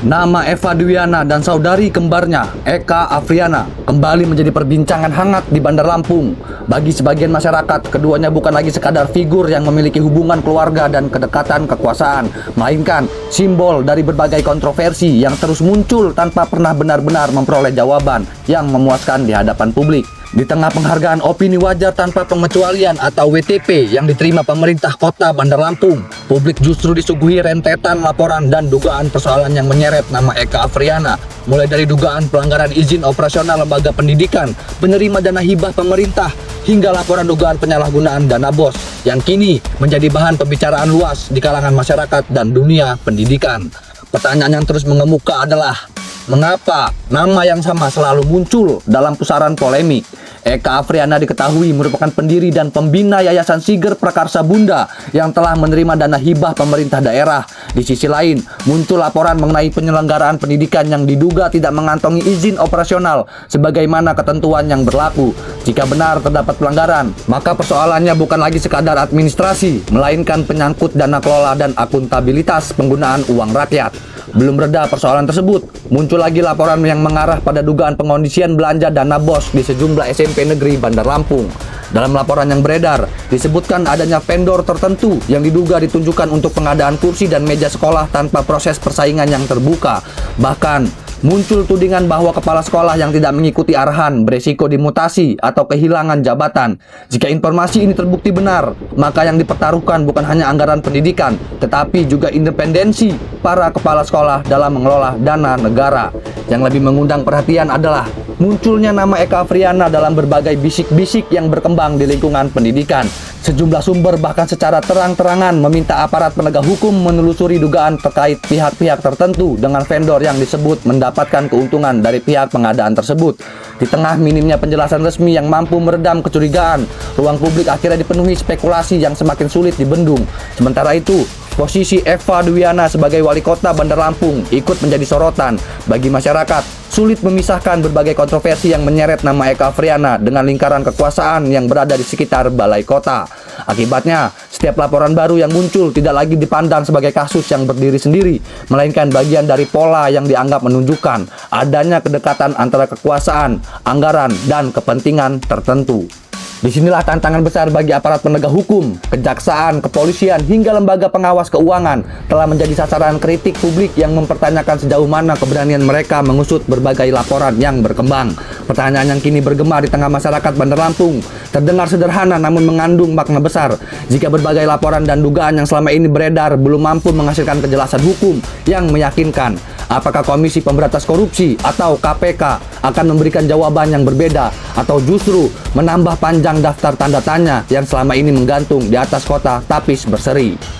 Nama Eva Dwiana dan saudari kembarnya, Eka Afriana, kembali menjadi perbincangan hangat di Bandar Lampung. Bagi sebagian masyarakat, keduanya bukan lagi sekadar figur yang memiliki hubungan keluarga dan kedekatan kekuasaan, melainkan simbol dari berbagai kontroversi yang terus muncul tanpa pernah benar-benar memperoleh jawaban yang memuaskan di hadapan publik. Di tengah penghargaan opini wajar tanpa pengecualian atau WTP yang diterima pemerintah kota Bandar Lampung, publik justru disuguhi rentetan laporan dan dugaan persoalan yang menyeret nama Eka Afriana, mulai dari dugaan pelanggaran izin operasional lembaga pendidikan, penerima dana hibah pemerintah, hingga laporan dugaan penyalahgunaan dana BOS yang kini menjadi bahan pembicaraan luas di kalangan masyarakat dan dunia pendidikan. Pertanyaan yang terus mengemuka adalah, mengapa nama yang sama selalu muncul dalam pusaran polemik? Eka Afriana diketahui merupakan pendiri dan pembina Yayasan Siger Prakarsa Bunda yang telah menerima dana hibah pemerintah daerah. Di sisi lain, muncul laporan mengenai penyelenggaraan pendidikan yang diduga tidak mengantongi izin operasional sebagaimana ketentuan yang berlaku. Jika benar terdapat pelanggaran, maka persoalannya bukan lagi sekadar administrasi, melainkan penyangkut dana kelola dan akuntabilitas penggunaan uang rakyat. Belum reda persoalan tersebut, muncul lagi laporan yang mengarah pada dugaan pengondisian belanja dana BOS di sejumlah SMP negeri Bandar Lampung. Dalam laporan yang beredar, disebutkan adanya vendor tertentu yang diduga ditunjukkan untuk pengadaan kursi dan meja sekolah tanpa proses persaingan yang terbuka. Bahkan, muncul tudingan bahwa kepala sekolah yang tidak mengikuti arahan beresiko dimutasi atau kehilangan jabatan. Jika informasi ini terbukti benar, maka yang dipertaruhkan bukan hanya anggaran pendidikan, tetapi juga independensi para kepala sekolah dalam mengelola dana negara. Yang lebih mengundang perhatian adalah munculnya nama Eka Afriana dalam berbagai bisik-bisik yang berkembang di lingkungan pendidikan. Sejumlah sumber bahkan secara terang-terangan meminta aparat penegak hukum menelusuri dugaan terkait pihak-pihak tertentu dengan vendor yang disebut mendapatkan keuntungan dari pihak pengadaan tersebut. Di tengah minimnya penjelasan resmi yang mampu meredam kecurigaan, ruang publik akhirnya dipenuhi spekulasi yang semakin sulit dibendung. Sementara itu, posisi Eva Dwiana sebagai wali kota Bandar Lampung ikut menjadi sorotan bagi masyarakat. Sulit memisahkan berbagai kontroversi yang menyeret nama Eka Afriana dengan lingkaran kekuasaan yang berada di sekitar balai kota. Akibatnya, setiap laporan baru yang muncul tidak lagi dipandang sebagai kasus yang berdiri sendiri, melainkan bagian dari pola yang dianggap menunjukkan adanya kedekatan antara kekuasaan, anggaran, dan kepentingan tertentu. Disinilah tantangan besar bagi aparat penegak hukum, kejaksaan, kepolisian, hingga lembaga pengawas keuangan telah menjadi sasaran kritik publik yang mempertanyakan sejauh mana keberanian mereka mengusut berbagai laporan yang berkembang. Pertanyaan yang kini bergema di tengah masyarakat Bandar Lampung terdengar sederhana namun mengandung makna besar. Jika berbagai laporan dan dugaan yang selama ini beredar belum mampu menghasilkan kejelasan hukum yang meyakinkan, apakah Komisi Pemberantas Korupsi atau KPK akan memberikan jawaban yang berbeda atau justru menambah panjang daftar tanda tanya yang selama ini menggantung di atas kota tapis berseri?